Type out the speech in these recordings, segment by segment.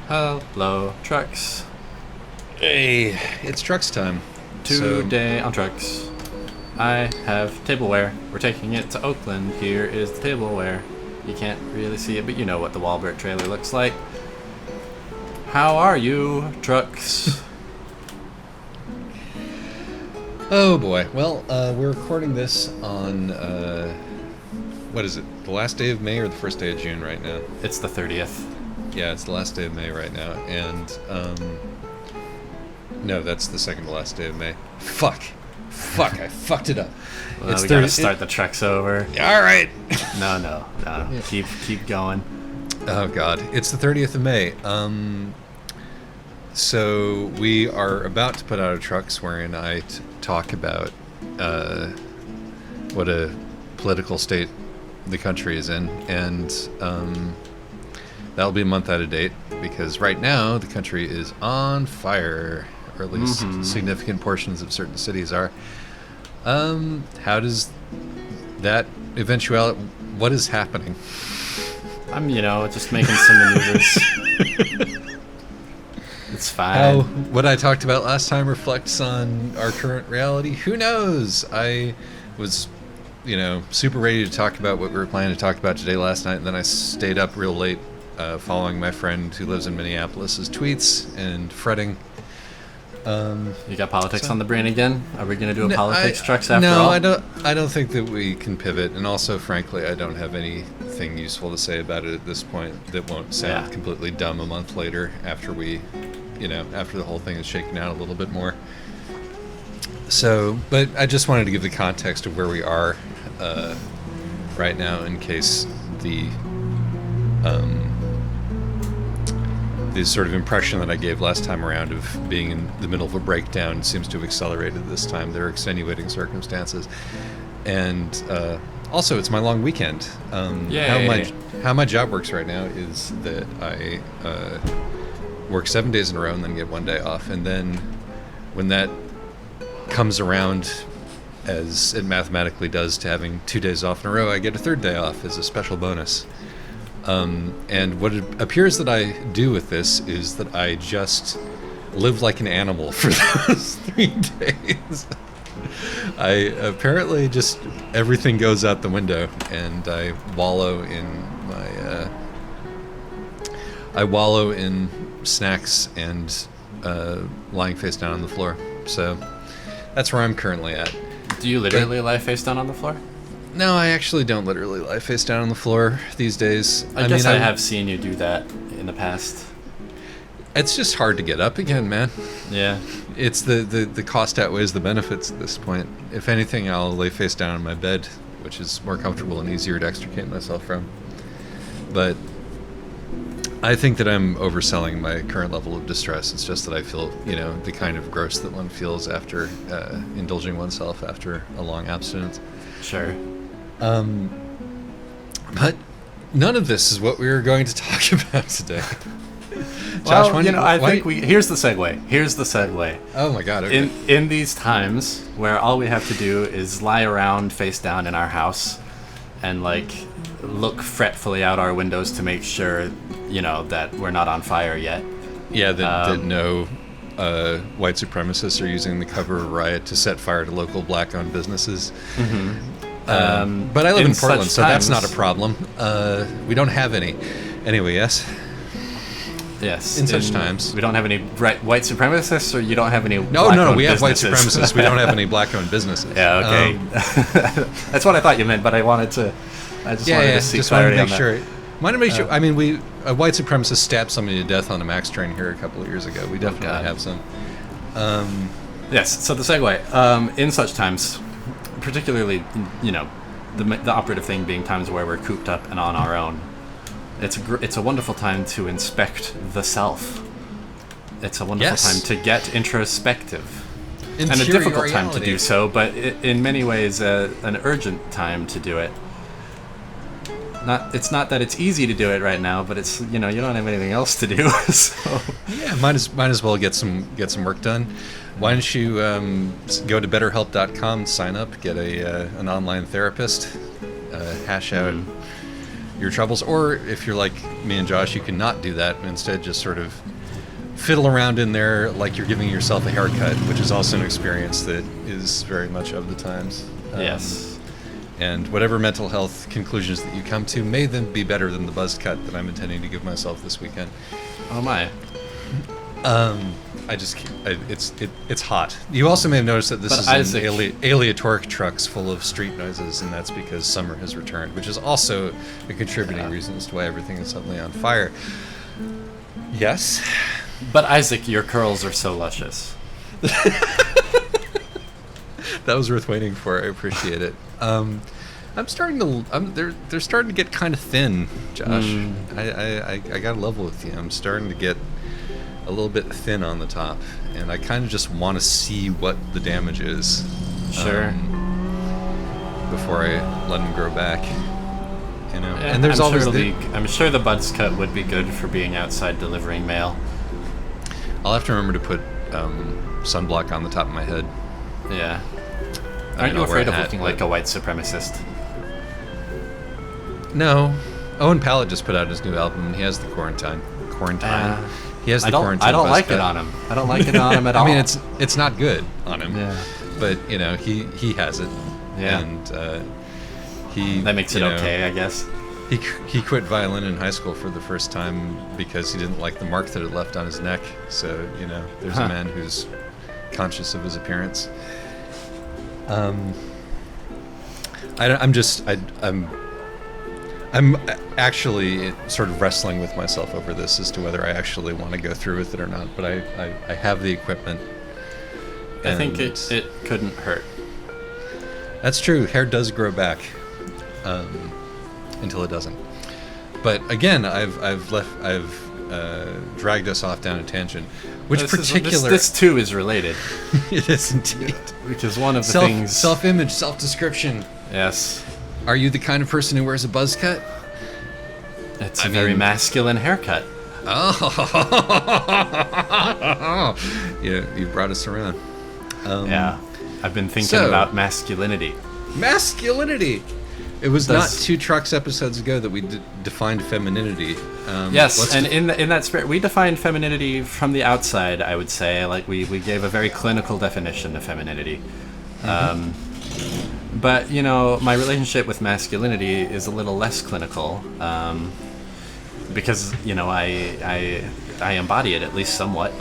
Hello, trucks. Hey, it's trucks time. Today on trucks, I have tableware. We're taking it to Oakland. Here is the tableware. You can't really see it, but you know what the Walbert trailer looks like. How are you, trucks? Oh boy. Well, we're recording this on what is it? The last day of May or the first day of June right now? It's the 30th. Yeah, it's the last day of May right now, and no, that's the second to last day of May. Fuck, I fucked it up. Well, It's we gotta 30 start the trucks over. All right. No. Yeah. Keep going. Oh God, it's the 30th of May. So we are about to put out a trucks wherein I talk about what a political state the country is in, and that'll be a month out of date because right now the country is on fire, or at least significant portions of certain cities are. How does that eventuality? What is happening? I'm, just making some maneuvers. It's fine. How what I talked about last time reflects on our current reality? Who knows? I was, super ready to talk about what we were planning to talk about today last night, and then I stayed up real late following my friend who lives in Minneapolis' tweets and fretting. You got politics on the brain again? Are we going to do a politics trucks after all? No, I don't think that we can pivot, and also, frankly, I don't have anything usul to say about it at this point that won't sound completely dumb a month later after we, after the whole thing is shaken out a little bit more. So, but I just wanted to give the context of where we are right now in case the sort of impression that I gave last time around of being in the middle of a breakdown seems to have accelerated this time. There are extenuating circumstances. And also, it's my long weekend. How my job works right now is that I work 7 days in a row and then get 1 day off. And then when that comes around, as it mathematically does to having 2 days off in a row, I get a third day off as a special bonus. And what it appears that I do with this is that I just live like an animal for those 3 days. I apparently just everything goes out the window, and I wallow in snacks and lying face down on the floor. So that's where I'm currently at. Do you literally lie face down on the floor? No, I actually don't literally lie face down on the floor these days. I guess I have seen you do that in the past. It's just hard to get up again, man. Yeah. It's the cost outweighs the benefits at this point. If anything, I'll lay face down on my bed, which is more comfortable and easier to extricate myself from. But I think that I'm overselling my current level of distress. It's just that I feel, the kind of gross that one feels after indulging oneself after a long abstinence. Sure. But none of this is what we were going to talk about today. Josh, here's the segue. Oh my God! Okay. In these times where all we have to do is lie around face down in our house and look fretfully out our windows to make sure that we're not on fire yet. Yeah, that no white supremacists are using the cover of riot to set fire to local black-owned businesses. Mm-hmm. But I live in Portland, so that's not a problem. We don't have any. Anyway, yes? Yes. In such times. We don't have any white supremacists, or you don't have any No, we have white businesses? supremacists. We don't have any black-owned businesses. Yeah, okay. That's what I thought you meant, but I wanted to see clarity on that. Wanted to make sure. I mean, a white supremacist stabbed somebody to death on a MAX train here a couple of years ago. We definitely have some. Yes, so the segue. In such times, particularly, the operative thing being times where we're cooped up and on our own, it's a wonderful time to inspect the self. It's a wonderful time to get introspective. And a difficult time to do so, but in many ways an urgent time to do it. It's not that it's easy to do it right now, but it's you don't have anything else to do. So yeah, might as well get some work done. Why don't you go to BetterHelp.com, sign up, get an online therapist, hash out your troubles. Or if you're like me and Josh, you can not do that and instead just sort of fiddle around in there like you're giving yourself a haircut, which is also an experience that is very much of the times. Yes. And whatever mental health conclusions that you come to may then be better than the buzz cut that I'm intending to give myself this weekend. Oh my. It's hot. You also may have noticed that this But is Isaac- aleatoric trucks full of street noises, and that's because summer has returned, which is also a contributing reason as to why everything is suddenly on fire. Yes. But Isaac, your curls are so luscious. That was worth waiting for. I appreciate it. I'm starting to. They're starting to get kind of thin, Josh. I got to level with you. I'm starting to get a little bit thin on the top, and I kind of just want to see what the damage is. Sure. Before I let them grow back. You know. Yeah, And there's I'm always sure the, I'm sure the buzz cut would be good for being outside delivering mail. I'll have to remember to put sunblock on the top of my head. Yeah. I Aren't mean, you I'll wear afraid a of hat, looking but- like a white supremacist? No. Owen Pallett just put out his new album, and he has the quarantine. He has the quarantine. I don't buzz like cut. it on him. I don't like it on him at all. I mean, it's not good on him. Yeah. But you know, he has it. Yeah. And he That makes it you know, okay, I guess. He quit violin in high school for the first time because he didn't like the mark that it left on his neck. So you know, there's a man who's conscious of his appearance. I'm actually sort of wrestling with myself over this as to whether I actually want to go through with it or not. But I have the equipment. I think and it couldn't hurt. That's true. Hair does grow back, until it doesn't. But again, I've dragged us off down a tangent. This too is related, It is indeed. which is one of the things. Self-image, self-description. Yes, Are you the kind of person who wears a buzz cut? it's I a very mean- masculine haircut. Oh, yeah, you brought us around. Yeah, I've been thinking so- about masculinity. Masculinity. It was Does- not 2 Trucks episodes ago that we defined femininity. Yes, let's and in that spirit, we defined femininity from the outside. I would say, like we gave a very clinical definition of femininity. But you know, my relationship with masculinity is a little less clinical, because you know I embody it at least somewhat.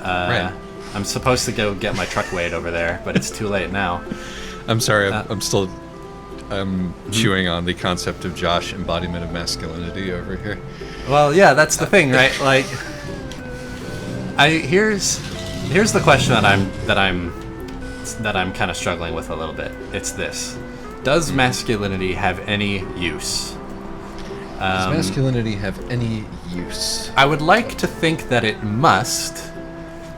Right. I'm supposed to go get my truck weighed over there, but it's too late now. I'm sorry, I'm still chewing on the concept of Josh embodiment of masculinity over here. Well, yeah, that's the thing, right? Like, here's the question that I'm kind of struggling with a little bit. It's this: does masculinity have any use? Does masculinity have any use? I would like to think that it must,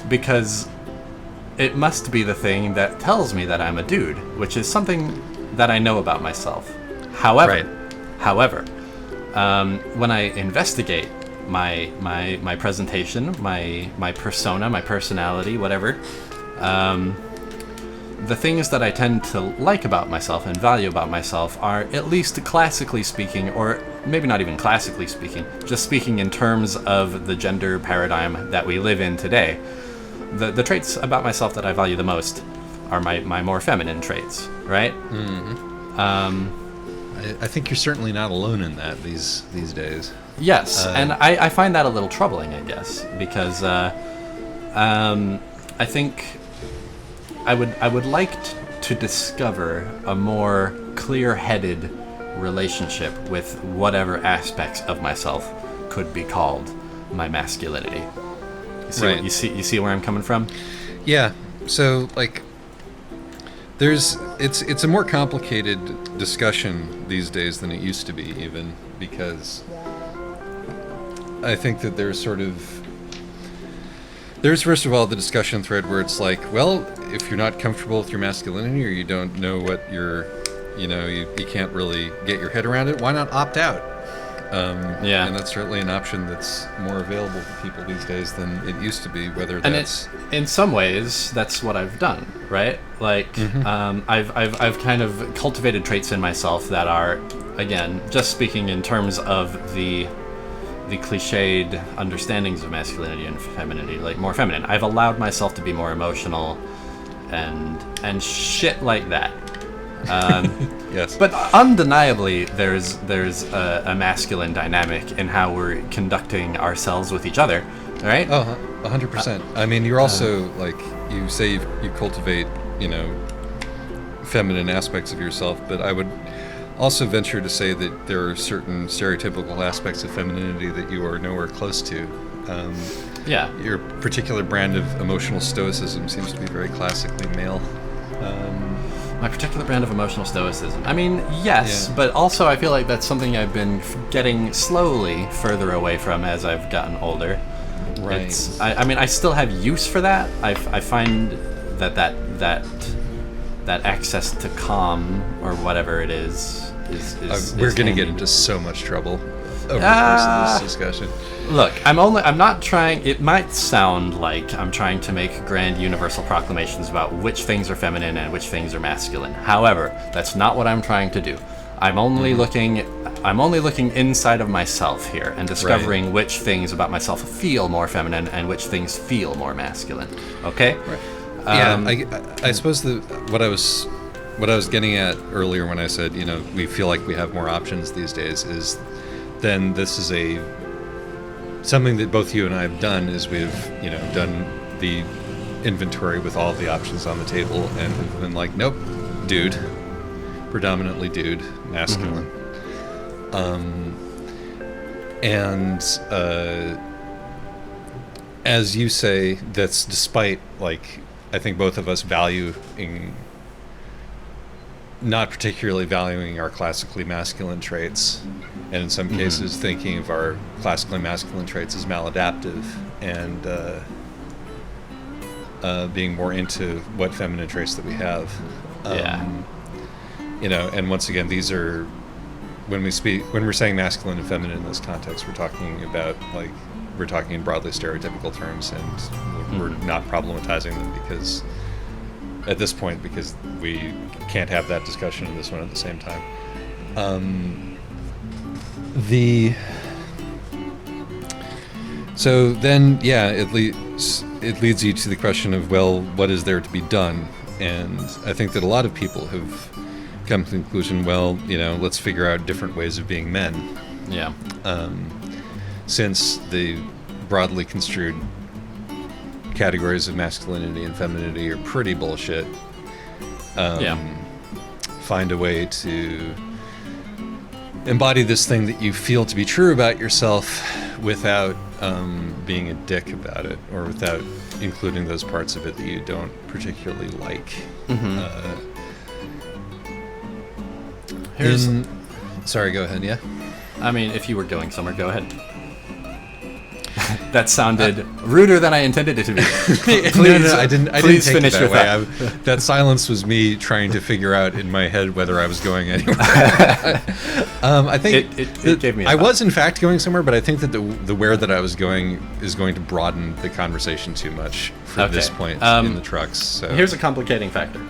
because it must be the thing that tells me that I'm a dude, which is something that I know about myself. However, when I investigate my presentation, my persona, my personality, whatever, the things that I tend to like about myself and value about myself are, at least classically speaking, or maybe not even classically speaking, just speaking in terms of the gender paradigm that we live in today. The traits about myself that I value the most are my more feminine traits, right? I think you're certainly not alone in that these days. Yes, and I find that a little troubling, I guess, because I think I would like to discover a more clear-headed relationship with whatever aspects of myself could be called my masculinity. Right. You see where I'm coming from? Yeah. So like, it's a more complicated discussion these days than it used to be, even because I think that there's first of all the discussion thread where it's like, well, if you're not comfortable with your masculinity or you don't know what you can't really get your head around it, why not opt out? Yeah. And that's certainly an option that's more available to people these days than it used to be, whether And that's... in some ways, that's what I've done, right? Like, I've kind of cultivated traits in myself that are, again, just speaking in terms of the cliched understandings of masculinity and femininity, like more feminine. I've allowed myself to be more emotional and shit like that. Yes. But undeniably, there's a masculine dynamic in how we're conducting ourselves with each other, right? Oh, 100%. I mean, you're also, like, you say you cultivate, feminine aspects of yourself, but I would also venture to say that there are certain stereotypical aspects of femininity that you are nowhere close to. Yeah. Your particular brand of emotional stoicism seems to be very classically male. My particular brand of emotional stoicism. I mean, yes, Yeah. but also I feel like that's something I've been getting slowly further away from as I've gotten older. Right. I mean, I still have use for that. I find that access to calm or whatever it is We're going to handy. get into so much trouble over the course of this discussion. Look, I'm not trying. It might sound like I'm trying to make grand universal proclamations about which things are feminine and which things are masculine. However, that's not what I'm trying to do. I'm only looking inside of myself here and discovering which things about myself feel more feminine and which things feel more masculine. Okay? Right. I suppose what I was getting at earlier when I said, we feel like we have more options these days is then this is something that both you and I have done is we've, done the inventory with all the options on the table and have been like, nope, dude, predominantly dude, masculine. As you say, that's despite, like, I think both of us not particularly valuing our classically masculine traits, and in some cases thinking of our classically masculine traits as maladaptive, and being more into what feminine traits that we have. And once again, these are when we're saying masculine and feminine in this context, we're talking in broadly stereotypical terms, and we're not problematizing them because we can't have that discussion in this one at the same time. So then, it leads you to the question of, well, what is there to be done? And I think that a lot of people have come to the conclusion, well, let's figure out different ways of being men. Yeah. Since the broadly construed categories of masculinity and femininity are pretty bullshit. Find a way to embody this thing that you feel to be true about yourself without being a dick about it, or without including those parts of it that you don't particularly like. Sorry, go ahead. Yeah. I mean, if you were going somewhere, go ahead. That sounded ruder than I intended it to be. Please, no, I didn't please take finish it that with way. that. That silence was me trying to figure out in my head whether I was going anywhere. I think it gave me a I thought. was in fact going somewhere, but I think that the where that I was going is going to broaden the conversation too much for this point in the trucks. So Here's a complicating factor.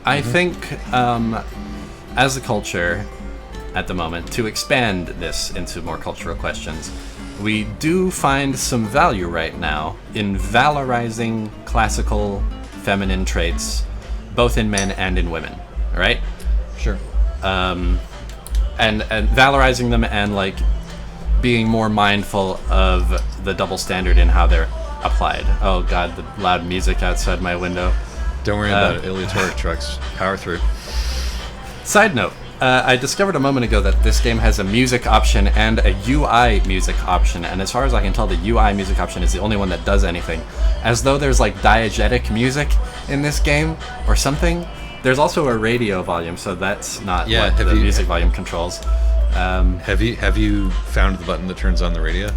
I think, as a culture, at the moment, to expand this into more cultural questions, we do find some value right now in valorizing classical feminine traits, both in men and in women, right? Sure. And valorizing them and, like, being more mindful of the double standard in how they're applied. Oh God, the loud music outside my window. Don't worry about it. Aleatoric trucks. Power through. Side note, I discovered a moment ago that this game has a music option and a UI music option, and as far as I can tell, the UI music option is the only one that does anything. As though there's, like, diegetic music in this game or something. There's also a radio volume, so that's not what the music volume controls. Have you found the button that turns on the radio?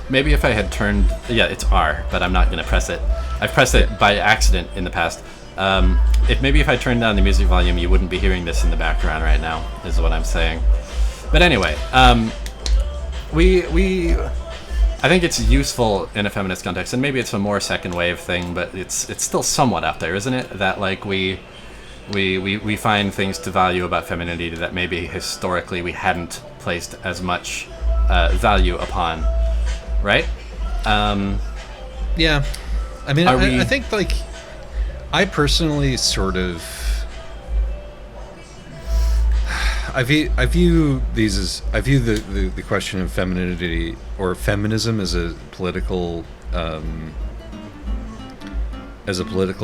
Maybe if I had turned... Yeah, it's R, but I'm not going to press it. I've pressed it by accident in the past. If I turned down the music volume, you wouldn't be hearing this in the background right now, is what I'm saying. But anyway, we I think it's useful in a feminist context, and maybe it's a more second wave thing, but it's still somewhat out there, isn't it? That like we find things to value about femininity that maybe historically we hadn't placed as much value upon, right? Yeah, I mean, I think like I personally sort of I view the question of femininity or feminism as a political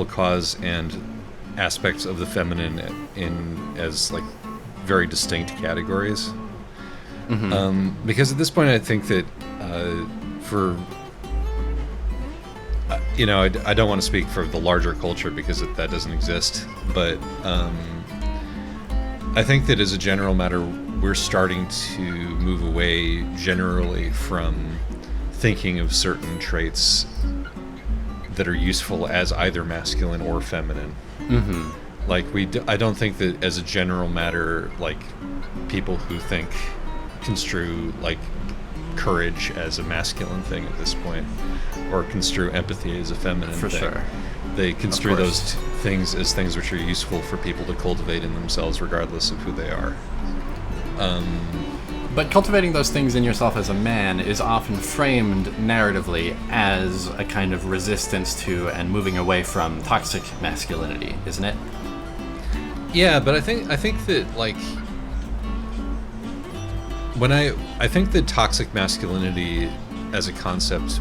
cause, and aspects of the feminine as like very distinct categories. Because at this point, I think that I don't want to speak for the larger culture because that doesn't exist, but I think that as a general matter, we're starting to move away generally from thinking of certain traits that are useful as either masculine or feminine. Like I don't think that as a general matter, like people who construe like courage as a masculine thing at this point, or construe empathy as a feminine thing. For sure. They construe those things as things which are useful for people to cultivate in themselves regardless of who they are. But cultivating those things in yourself as a man is often framed narratively as a kind of resistance to and moving away from toxic masculinity, isn't it? Yeah, but I think that like I think that toxic masculinity as a concept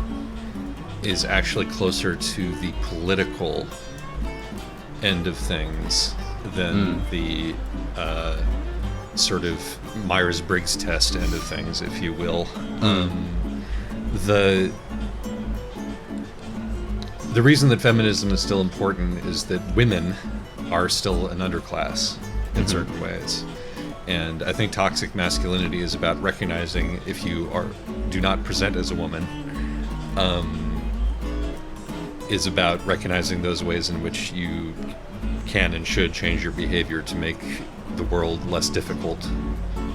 is actually closer to the political end of things than the sort of Myers-Briggs test end of things, if you will. The reason that feminism is still important is that women are still an underclass in certain ways. And I think toxic masculinity is about recognizing if you do not present as a woman, is about recognizing those ways in which you can and should change your behavior to make the world less difficult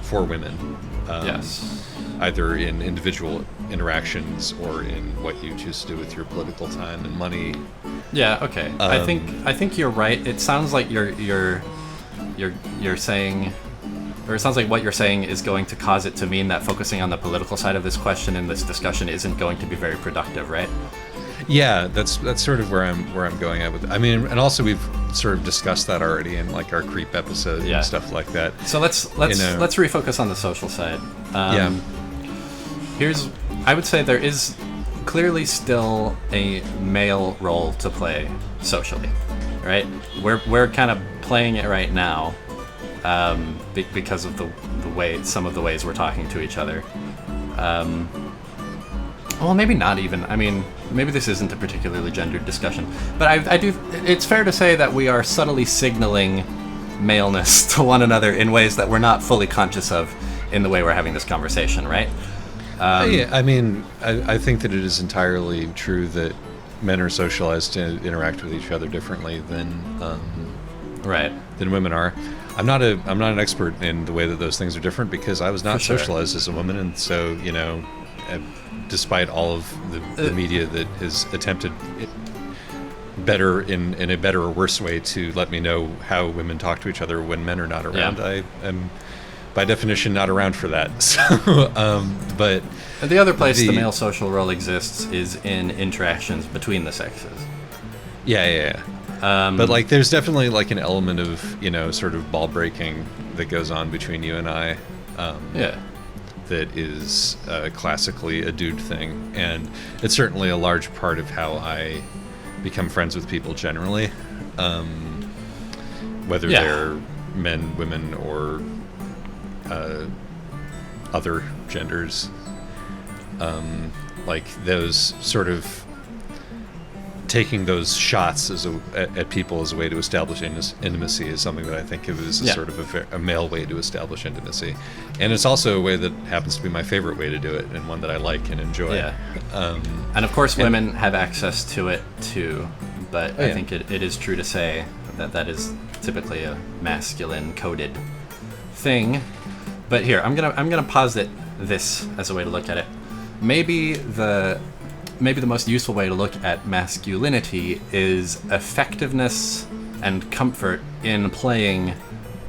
for women. Yes. Either in individual interactions or in what you choose to do with your political time and money. Yeah. Okay. I think you're right. It sounds like you're saying, or it sounds like what you're saying is going to cause it to mean that focusing on the political side of this question in this discussion isn't going to be very productive, right? Yeah, that's sort of where I'm going at with it. I mean, and also we've sort of discussed that already in like our creep episode and stuff like that. So let's refocus on the social side. I would say there is clearly still a male role to play socially, right? We're kind of playing it right now, because of the way some of the ways we're talking to each other. Well, maybe not even. I mean, maybe this isn't a particularly gendered discussion, but I do. It's fair to say that we are subtly signaling maleness to one another in ways that we're not fully conscious of in the way we're having this conversation, right? Yeah, I mean, I think that it is entirely true that men are socialized to interact with each other differently than women are. I'm not an expert in the way that those things are different because I was not socialized as a woman, and so despite all of the media that has attempted better in a better or worse way to let me know how women talk to each other when men are not around, I am by definition not around for that. So, but the other place the male social role exists is in interactions between the sexes. Yeah. But like, there's definitely like an element of sort of ball breaking that goes on between you and I. That is classically a dude thing, and it's certainly a large part of how I become friends with people generally, whether they're men, women, or other genders. Like those sort of taking those shots at people as a way to establish intimacy is something that I think of as sort of a male way to establish intimacy, and it's also a way that happens to be my favorite way to do it, and one that I like and enjoy. Yeah. And of course, women have access to it too, but I think it is true to say that is typically a masculine coded thing. But here, I'm gonna posit this as a way to look at it. Maybe the most useful way to look at masculinity is effectiveness and comfort in playing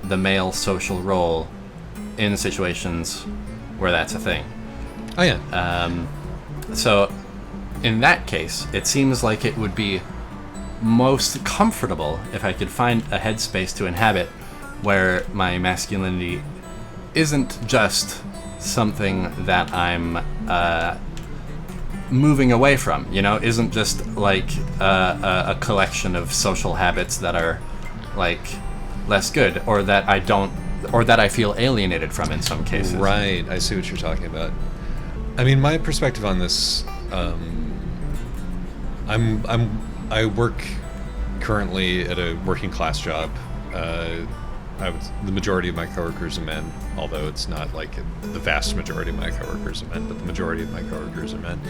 the male social role in situations where that's a thing. Oh yeah. So in that case, it seems like it would be most comfortable if I could find a headspace to inhabit where my masculinity isn't just something that I'm moving away from, isn't just like a collection of social habits that are like less good, or that I feel alienated from in some cases. Right, I see what you're talking about. I mean, my perspective on this, I work currently at a working class job. The majority of my coworkers are men, although it's not like the vast majority of my coworkers are men, but the majority of my coworkers are men.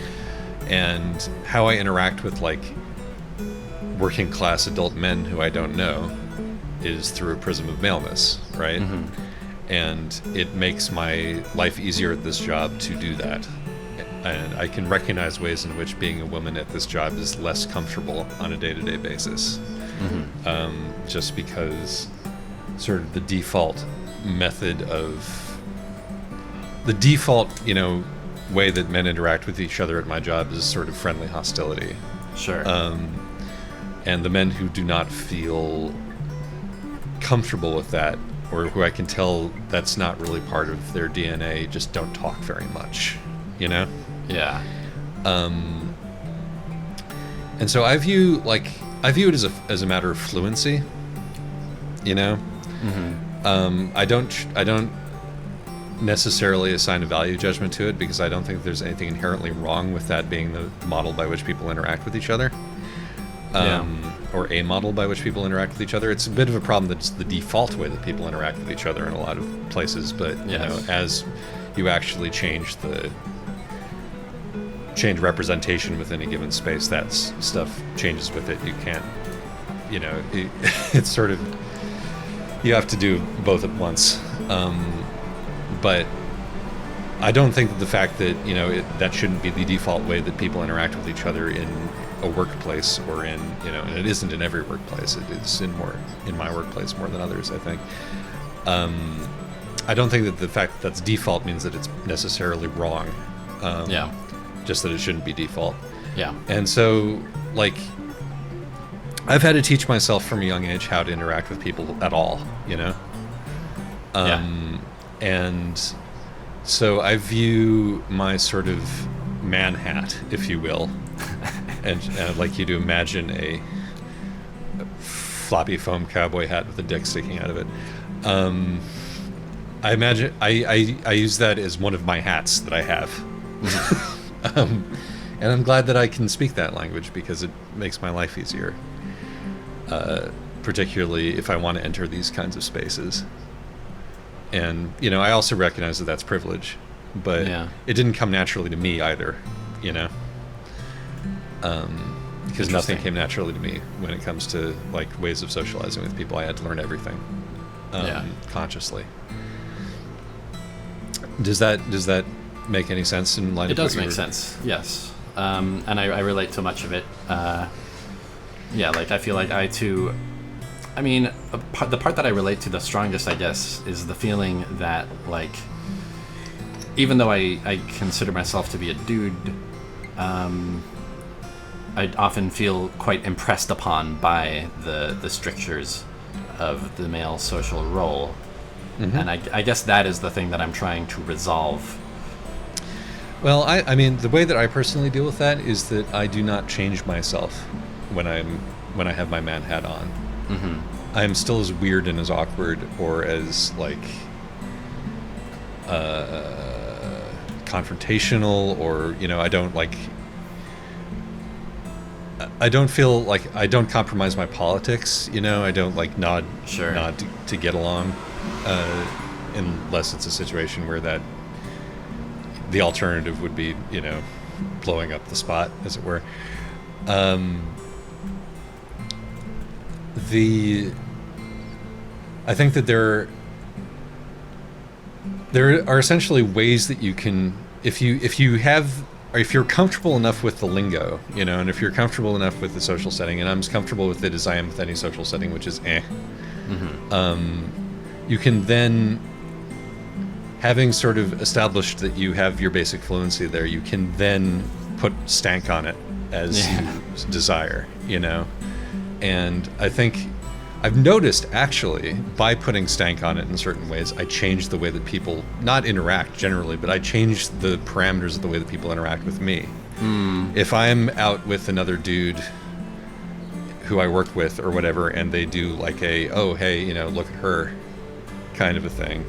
And how I interact with like working class adult men who I don't know is through a prism of maleness, right? Mm-hmm. And it makes my life easier at this job to do that. And I can recognize ways in which being a woman at this job is less comfortable on a day-to-day basis. Mm-hmm. Just because sort of the default method of the default, way that men interact with each other at my job is sort of friendly hostility. Sure. And the men who do not feel comfortable with that, or who I can tell that's not really part of their DNA, just don't talk very much, Yeah. And so I view it as a matter of fluency, Mm-hmm. I don't necessarily assign a value judgment to it, because I don't think there's anything inherently wrong with that being the model by which people interact with each other. Or a model by which people interact with each other. It's a bit of a problem that it's the default way that people interact with each other in a lot of places, but yes. As you actually change representation within a given space, that stuff changes with it. You can't, it's sort of, you have to do both at once. But I don't think that the fact that, that shouldn't be the default way that people interact with each other in a workplace, or in, and it isn't in every workplace. It is in my workplace more than others, I think. I don't think that the fact that that's default means that it's necessarily wrong. Just that it shouldn't be default. Yeah. And so, I've had to teach myself from a young age how to interact with people at all, And so I view my sort of man hat, if you will, and I'd like you to imagine a floppy foam cowboy hat with a dick sticking out of it. I imagine I use that as one of my hats that I have. And I'm glad that I can speak that language, because it makes my life easier, particularly if I want to enter these kinds of spaces. And I also recognize that that's privilege, but it didn't come naturally to me either, because nothing came naturally to me when it comes to ways of socializing with people. I had to learn everything consciously. Does that make any sense in line? It does make sense, yes. And I relate to much of it. I feel like I too. I mean, the part that I relate to the strongest, I guess, is the feeling that, even though I consider myself to be a dude, I often feel quite impressed upon by the strictures of the male social role. Mm-hmm. And I guess that is the thing that I'm trying to resolve. Well, I mean, the way that I personally deal with that is that I do not change myself when I have my man hat on. Mm-hmm. I'm still as weird and as awkward, or as confrontational, or I don't feel like I don't compromise my politics. I don't nod to get along, unless it's a situation where the alternative would be blowing up the spot, as it were. I think that there are essentially ways that you can, if you're comfortable enough with the lingo, and if you're comfortable enough with the social setting, and I'm as comfortable with it as I am with any social setting, which is you can then, having sort of established that you have your basic fluency there, you can then put stank on it as you desire, and I think I've noticed, actually, by putting stank on it in certain ways, I change the way that people not interact generally, but I change the parameters of the way that people interact with me. If I'm out with another dude who I work with or whatever, and they do like oh, hey, look at her kind of a thing,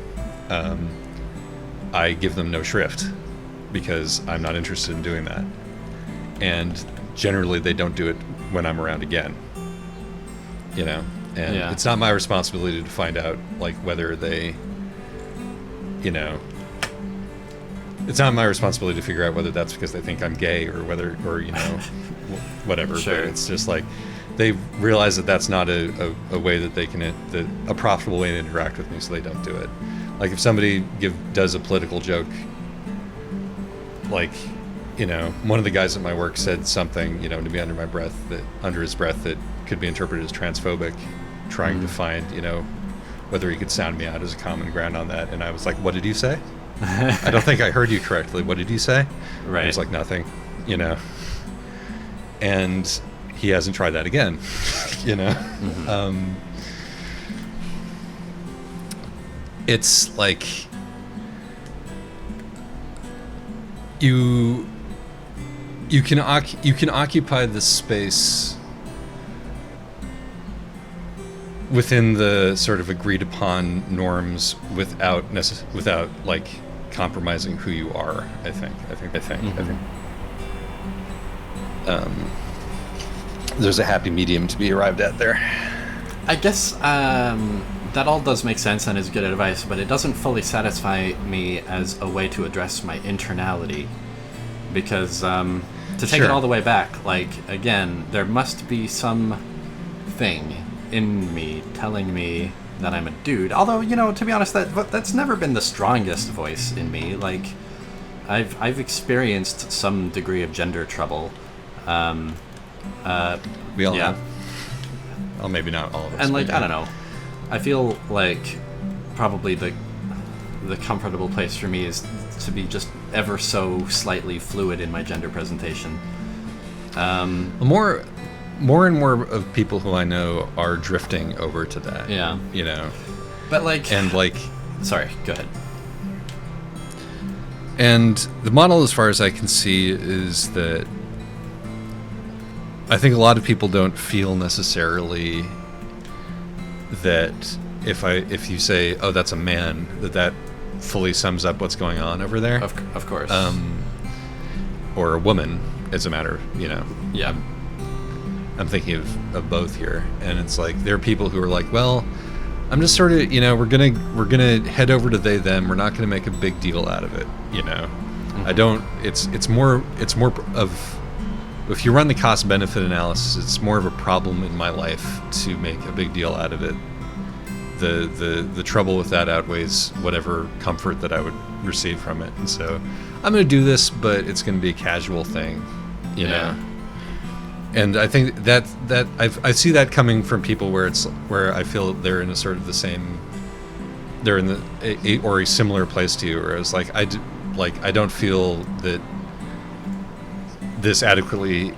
I give them no shrift because I'm not interested in doing that. And generally they don't do it when I'm around again, And it's not my responsibility to find out, like, whether they, it's not my responsibility to figure out whether that's because they think I'm gay or whether, or, whatever. Sure. But it's just like, they realize that that's not a way that they can, a profitable way to interact with me, so they don't do it. Like, if somebody does a political joke, like, one of the guys at my work said something, to me under his breath that could be interpreted as transphobic, trying to find, whether he could sound me out as a common ground on that. And I was like, what did you say? I don't think I heard you correctly. What did you say? Right. He was like, nothing, And he hasn't tried that again, It's like, you can occupy this space within the sort of agreed upon norms without like compromising who you are. I think there's a happy medium to be arrived at there. I guess that all does make sense and is good advice, but it doesn't fully satisfy me as a way to address my internality, because to take it all the way back, like, again, there must be some thing in me telling me that I'm a dude. Although, to be honest, that's never been the strongest voice in me. Like, I've experienced some degree of gender trouble. We all have. Well, maybe not all of us. And, like, I don't know. I feel like probably the comfortable place for me is to be just ever so slightly fluid in my gender presentation. More and more of people who I know are drifting over to that. Yeah. But, like... And, like... Sorry, go ahead. And the model, as far as I can see, is that I think a lot of people don't feel necessarily that if you say, oh, that's a man, that fully sums up what's going on over there. Of course. Or a woman, as a matter of, Yeah. I'm thinking of both here. And it's like, there are people who are like, well, I'm just sort of, we're gonna head over to they, them. We're not gonna make a big deal out of it, I don't, it's more of, if you run the cost benefit analysis, it's more of a problem in my life to make a big deal out of it. The trouble with that outweighs whatever comfort that I would receive from it. And so I'm going to do this, but it's going to be a casual thing, know. And I think that I see that coming from people where I feel they're in a sort of the same, they're in a similar place to you, where it's like I don't feel that this adequately,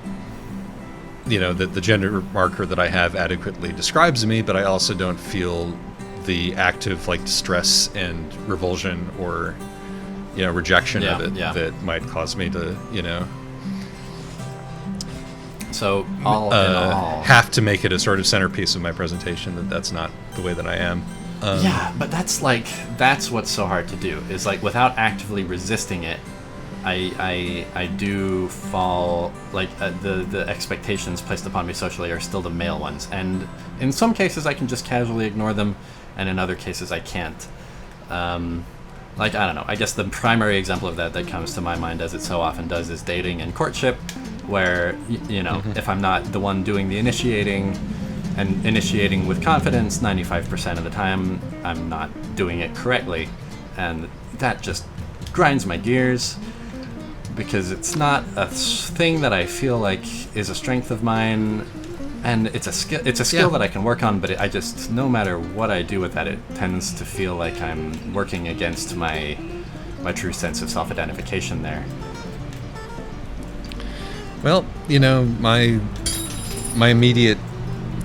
that the gender marker that I have adequately describes me, but I also don't feel the active, like, distress and revulsion or, rejection of it that might cause me to, So all in all, have to make it a sort of centerpiece of my presentation that's not the way that I am. Yeah, but that's what's so hard to do, is like, without actively resisting it, I do fall, like, the expectations placed upon me socially are still the male ones, and in some cases I can just casually ignore them, and in other cases I can't. Like, I don't know, I guess the primary example of that comes to my mind, as it so often does, is dating and courtship, where, if I'm not the one doing the initiating, and initiating with confidence 95% of the time, I'm not doing it correctly. And that just grinds my gears, because it's not a thing that I feel like is a strength of mine, and it's a skill. It's a skill that I can work on, but I just, no matter what I do with that, it tends to feel like I'm working against my true sense of self-identification there. Well, my immediate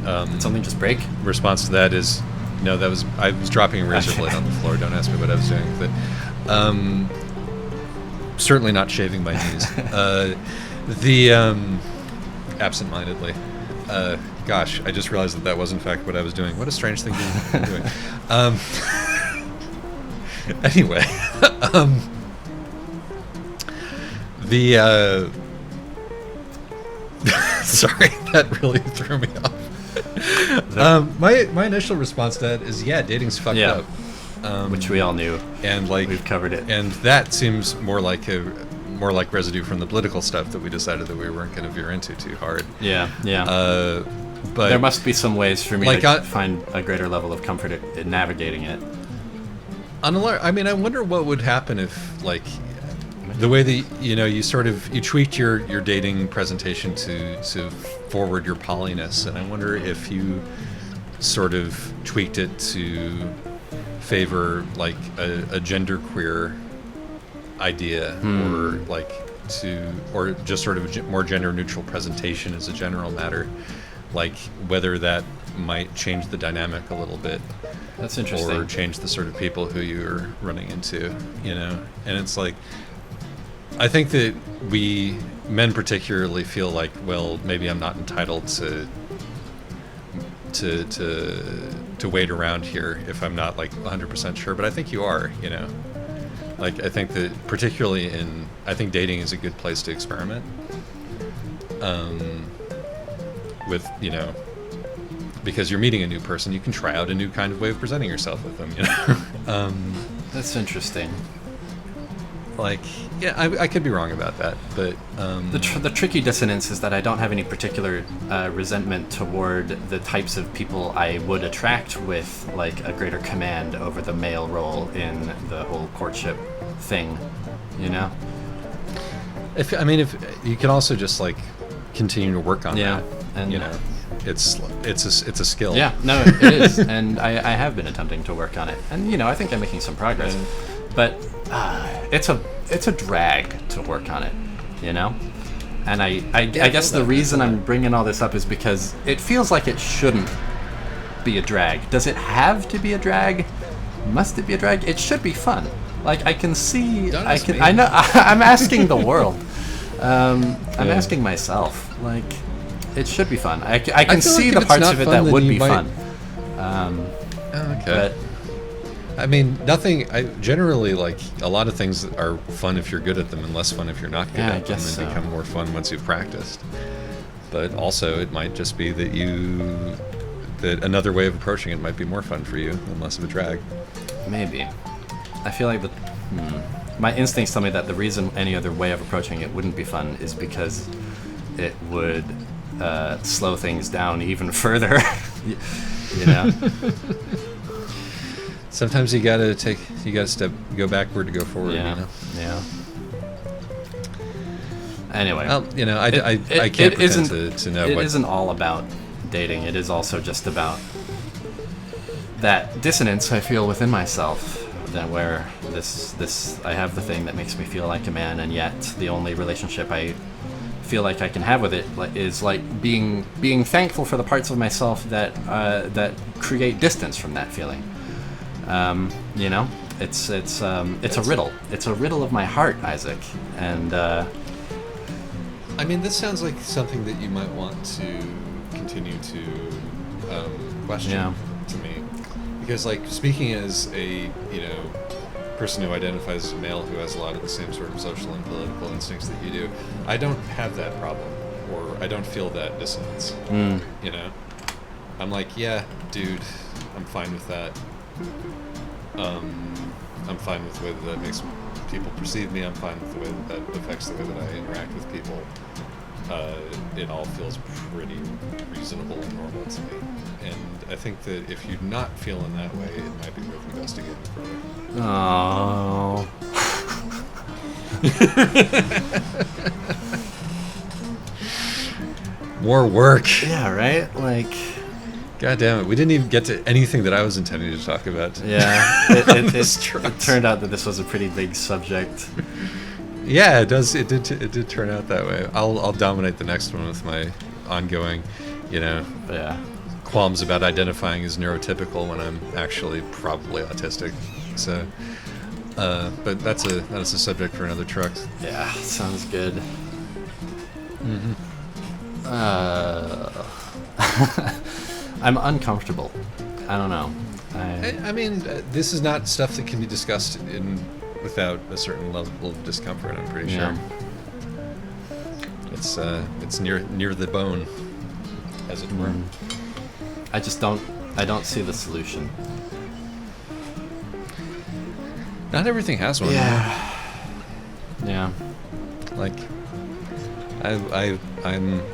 Did something just break? response to that is, no, I was dropping a razor blade on the floor. Don't ask me what I was doing with it. Certainly not shaving my knees. Absent-mindedly. Gosh, I just realized that was in fact what I was doing. What a strange thing to be doing. Anyway, sorry, that really threw me off. My initial response to that is, dating's fucked up. Which we all knew, and we've covered it. And that seems more like residue from the political stuff that we decided that we weren't going to veer into too hard. Yeah. But there must be some ways for me to find a greater level of comfort in navigating it. I wonder what would happen if, the way that you tweaked your dating presentation to forward your polyness, and I wonder if you sort of tweaked it to favor a genderqueer idea, or just sort of a more gender neutral presentation as a general matter, whether that might change the dynamic a little bit. That's interesting. Or change the sort of people who you're running into, and it's I think that we men particularly feel like, well, maybe I'm not entitled to wait around here if I'm not 100% sure, but I think you are, I think that particularly I think dating is a good place to experiment with, because you're meeting a new person, you can try out a new kind of way of presenting yourself with them, That's interesting. I could be wrong about that, but the tricky dissonance is that I don't have any particular resentment toward the types of people I would attract with a greater command over the male role in the whole courtship thing, If you can also just continue to work on that, and it's a skill. Yeah, no, it is, and I have been attempting to work on it, and I think I'm making some progress, but it's a drag to work on it, and I guess the reason I'm bringing all this up is because it feels like it shouldn't be a drag. Does it have to be a drag? Must it be a drag? It should be fun. I can see. I know. I'm asking the world. I'm asking myself. It should be fun. I can see the parts of it that would be fun. Okay. But nothing. Generally, a lot of things are fun if you're good at them, and less fun if you're not good at them, and become more fun once you've practiced. But also, it might just be that another way of approaching it might be more fun for you and less of a drag. Maybe. I feel like my instincts tell me that the reason any other way of approaching it wouldn't be fun is because it would slow things down even further. Sometimes you gotta go backward to go forward. Yeah. Anyway, well, I can't pretend to know. It isn't all about dating. It is also just about that dissonance I feel within myself, that where I have the thing that makes me feel like a man, and yet the only relationship I feel like I can have with it is being thankful for the parts of myself that create distance from that feeling. It's a riddle. It's a riddle of my heart, Isaac, and this sounds like something that you might want to continue to question to me, because speaking as a person who identifies as a male who has a lot of the same sort of social and political instincts that you do, I don't have that problem, or I don't feel that dissonance. I'm dude, I'm fine with that. I'm fine with the way that makes people perceive me. I'm fine with the way that affects the way that I interact with people. it all feels pretty reasonable and normal to me. And I think that if you're not feeling that way, it might be worth investigating further. Oh. More work. Yeah, right? Like, God damn it. We didn't even get to anything that I was intending to talk about. yeah, it turned out that this was a pretty big subject. Yeah, it does. It did turn out that way. I'll dominate the next one with my ongoing, Yeah. qualms about identifying as neurotypical when I'm actually probably autistic. So, but that's a subject for another truck. Yeah, sounds good. Mm-hmm. I'm uncomfortable. I don't know. I mean, this is not stuff that can be discussed without a certain level of discomfort. I'm pretty sure. It's near the bone, as it were. I don't see the solution. Not everything has one. Yeah. Like,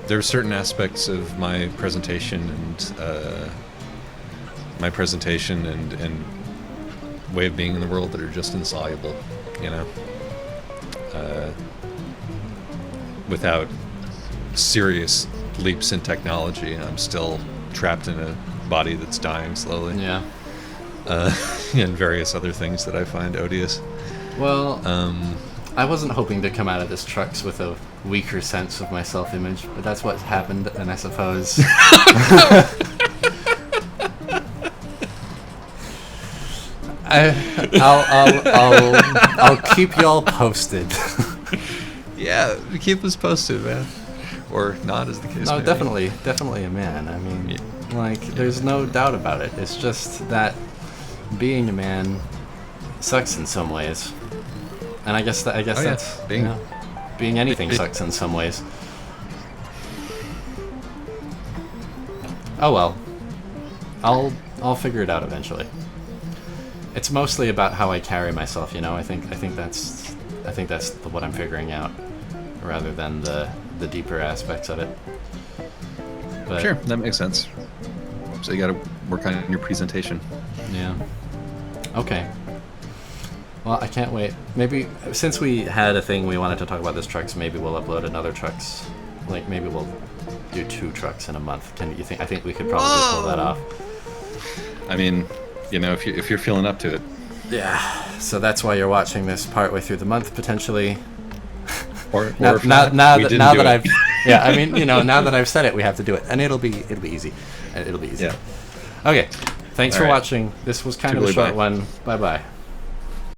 there are certain aspects of my presentation and way of being in the world that are just insoluble, without serious leaps in technology, I'm still trapped in a body that's dying slowly. Yeah. And various other things that I find odious. Well, I wasn't hoping to come out of this trucks with a weaker sense of my self-image, but that's what's happened, and I suppose I'll keep y'all posted. Yeah, keep us posted, man. Or not, as the case No, may be. definitely a man. I mean, there's no doubt about it. It's just that being a man sucks in some ways, and I guess that's being anything sucks in some ways. Oh well, I'll figure it out eventually. It's mostly about how I carry myself, I think that's what I'm figuring out, rather than the deeper aspects of it. But, Sure, that makes sense. So you got to work on your presentation. Yeah. Okay. Well, I can't wait. Maybe since we had a thing we wanted to talk about this trucks, maybe we'll upload another trucks. Like maybe we'll do 2 trucks in a month. Can you think? I think we could probably pull that off. I mean, if you're feeling up to it. Yeah. So that's why you're watching this partway through the month potentially. Or now if not, we didn't that do it. I've yeah, I mean, now that I've said it, we have to do it, and it'll be easy. Yeah. Okay. Thanks All for right. watching. This was kind of a Toodaloo, short bye. one. Bye bye.